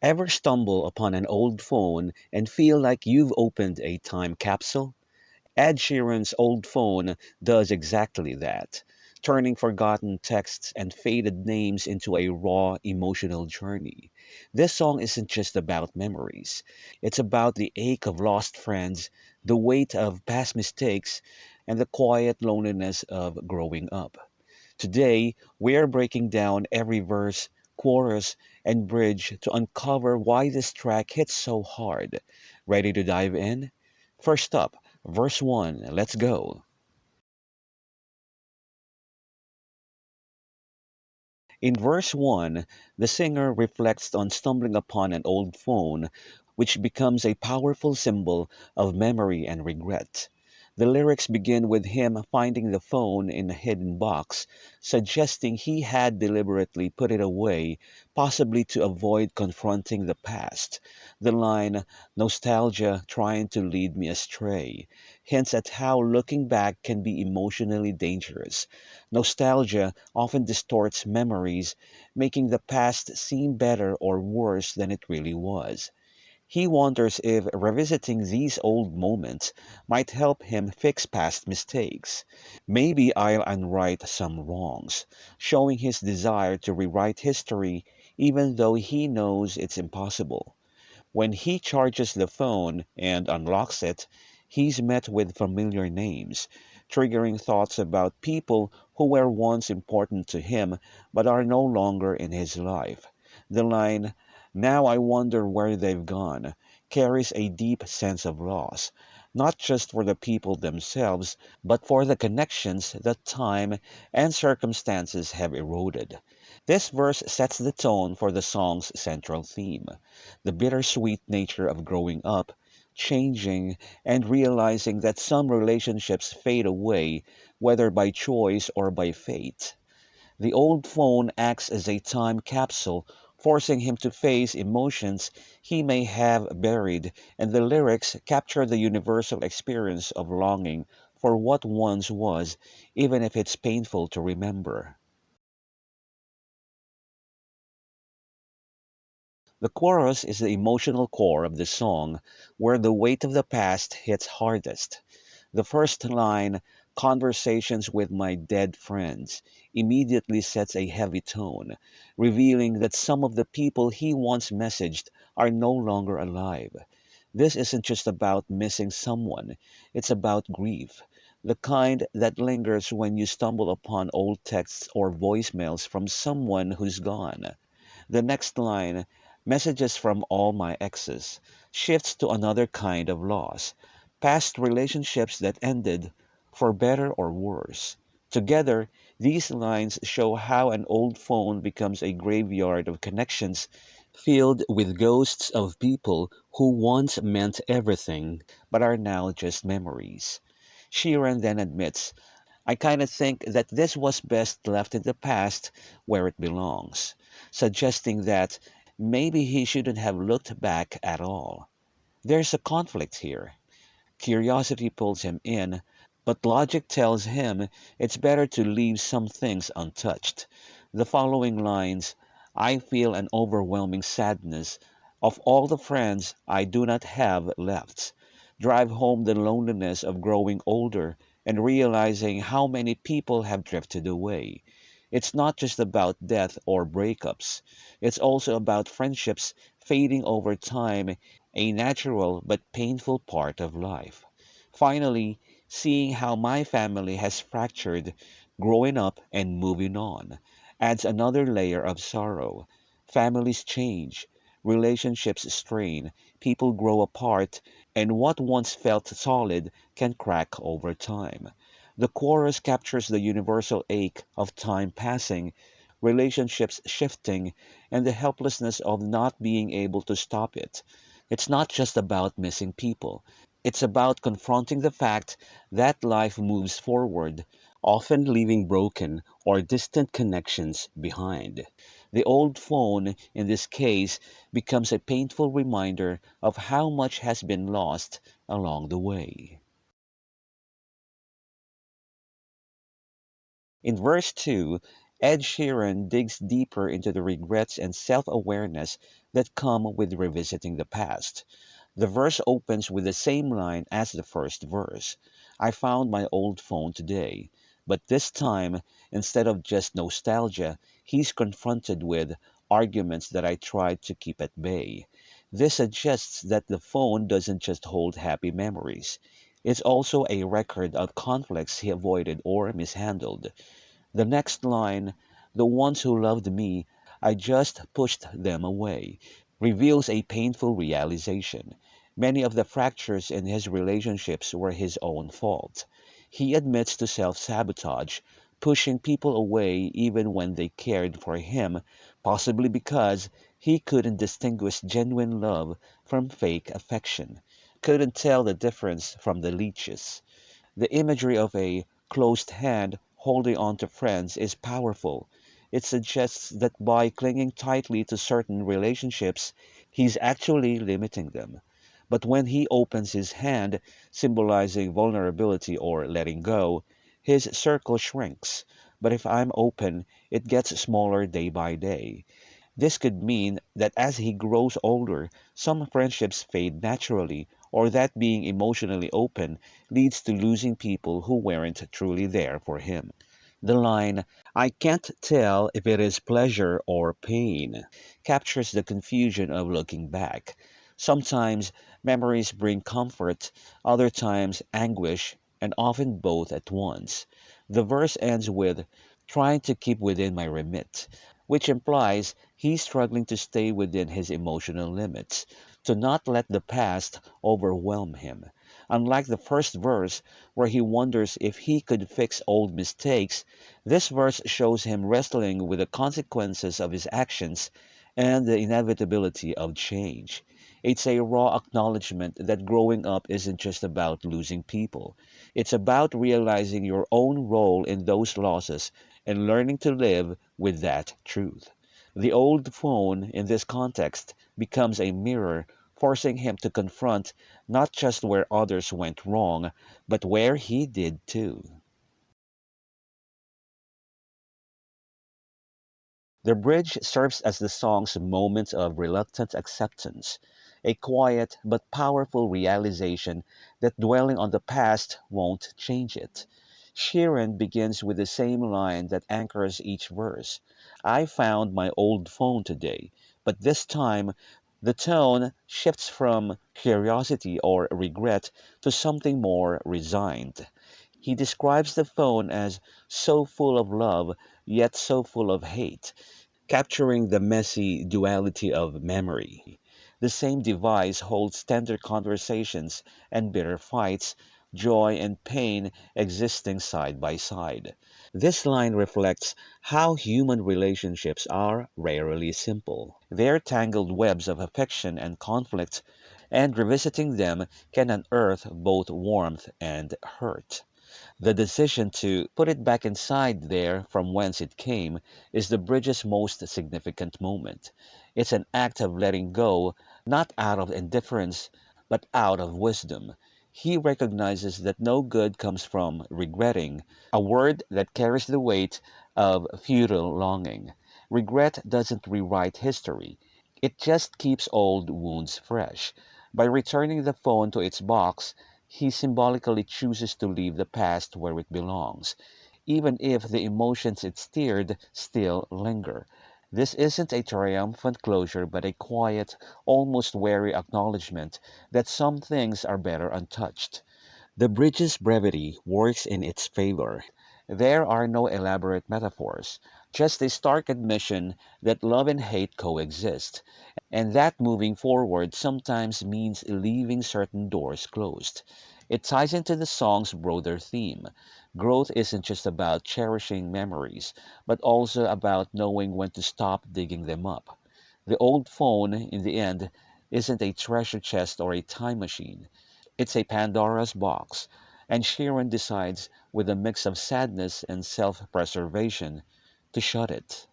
Ever stumble upon an old phone and feel like you've opened a time capsule? Ed Sheeran's Old Phone does exactly that, turning forgotten texts and faded names into a raw emotional journey. This song isn't just about memories, it's about the ache of lost friends, the weight of past mistakes, and the quiet loneliness of growing up. Today, we're breaking down every verse, chorus, and bridge to uncover why this track hits so hard. Ready to dive in? First up, verse 1. Let's go. In verse 1, the singer reflects on stumbling upon an old phone, which becomes a powerful symbol of memory and regret. The lyrics begin with him finding the phone in a hidden box, suggesting he had deliberately put it away, possibly to avoid confronting the past. The line, nostalgia trying to lead me astray, hints at how looking back can be emotionally dangerous. Nostalgia often distorts memories, making the past seem better or worse than it really was. He wonders if revisiting these old moments might help him fix past mistakes. Maybe I'll unwrite some wrongs, showing his desire to rewrite history even though he knows it's impossible. When he charges the phone and unlocks it, he's met with familiar names, triggering thoughts about people who were once important to him but are no longer in his life. The line, "Now I wonder where they've gone," carries a deep sense of loss, not just for the people themselves, but for the connections that time and circumstances have eroded. This verse sets the tone for the song's central theme, the bittersweet nature of growing up, changing, and realizing that some relationships fade away, whether by choice or by fate. The old phone acts as a time capsule, forcing him to face emotions he may have buried, and the lyrics capture the universal experience of longing for what once was, even if it's painful to remember. The chorus is the emotional core of the song, where the weight of the past hits hardest. The first line, "conversations with my dead friends," immediately sets a heavy tone, revealing that some of the people he once messaged are no longer alive. This isn't just about missing someone, it's about grief, the kind that lingers when you stumble upon old texts or voicemails from someone who's gone. The next line, "messages from all my exes," shifts to another kind of loss, past relationships that ended, for better or worse. Together, these lines show how an old phone becomes a graveyard of connections filled with ghosts of people who once meant everything but are now just memories. Sheeran then admits, "I kind of think that this was best left in the past where it belongs," suggesting that maybe he shouldn't have looked back at all. There's a conflict here. Curiosity pulls him in, but logic tells him it's better to leave some things untouched. The following lines, "I feel an overwhelming sadness of all the friends I do not have left," drive home the loneliness of growing older and realizing how many people have drifted away. It's not just about death or breakups. It's also about friendships fading over time, a natural but painful part of life. Finally, seeing how my family has fractured, growing up and moving on, adds another layer of sorrow. Families change, relationships strain, people grow apart, and what once felt solid can crack over time. The chorus captures the universal ache of time passing, relationships shifting, and the helplessness of not being able to stop it. It's not just about missing people. It's about confronting the fact that life moves forward, often leaving broken or distant connections behind. The old phone, in this case, becomes a painful reminder of how much has been lost along the way. In verse 2, Ed Sheeran digs deeper into the regrets and self awareness that come with revisiting the past. The verse opens with the same line as the first verse. I found my old phone today. But this time, instead of just nostalgia, he's confronted with arguments that I tried to keep at bay. This suggests that the phone doesn't just hold happy memories. It's also a record of conflicts he avoided or mishandled. The next line, the ones who loved me, I just pushed them away, reveals a painful realization. Many of the fractures in his relationships were his own fault. He admits to self sabotage, pushing people away even when they cared for him, possibly because he couldn't distinguish genuine love from fake affection, couldn't tell the difference from the leeches. The imagery of a closed hand holding on to friends is powerful. It suggests that by clinging tightly to certain relationships, he's actually limiting them. But when he opens his hand, symbolizing vulnerability or letting go, his circle shrinks. But if I'm open, it gets smaller day by day. This could mean that as he grows older, some friendships fade naturally, or that being emotionally open leads to losing people who weren't truly there for him. The line, I can't tell if it is pleasure or pain, captures the confusion of looking back. Sometimes memories bring comfort, other times anguish, and often both at once. The verse ends with, trying to keep within my remit, which implies he's struggling to stay within his emotional limits, to not let the past overwhelm him. Unlike the first verse, where he wonders if he could fix old mistakes, this verse shows him wrestling with the consequences of his actions and the inevitability of change. It's a raw acknowledgement that growing up isn't just about losing people. It's about realizing your own role in those losses and learning to live with that truth. The old phone, in this context, becomes a mirror, forcing him to confront not just where others went wrong, but where he did too. The bridge serves as the song's moment of reluctant acceptance, a quiet but powerful realization that dwelling on the past won't change it. Sheeran begins with the same line that anchors each verse. I found my old phone today, but this time the tone shifts from curiosity or regret to something more resigned. He describes the phone as so full of love, yet so full of hate, capturing the messy duality of memory. The same device holds tender conversations and bitter fights, joy and pain existing side by side. This line reflects how human relationships are rarely simple. They're tangled webs of affection and conflict, and revisiting them can unearth both warmth and hurt. The decision to put it back inside there from whence it came is the bridge's most significant moment. It's an act of letting go, not out of indifference, but out of wisdom. He recognizes that no good comes from regretting, a word that carries the weight of futile longing. Regret doesn't rewrite history, it just keeps old wounds fresh. By returning the phone to its box, he symbolically chooses to leave the past where it belongs, even if the emotions it stirred still linger. This isn't a triumphant closure, but a quiet, almost wary acknowledgement that some things are better untouched. The bridge's brevity works in its favor. There are no elaborate metaphors, just a stark admission that love and hate coexist, and that moving forward sometimes means leaving certain doors closed. It ties into the song's broader theme. Growth isn't just about cherishing memories, but also about knowing when to stop digging them up. The old phone, in the end, isn't a treasure chest or a time machine. It's a Pandora's box, and Sheeran decides, with a mix of sadness and self preservation, to shut it.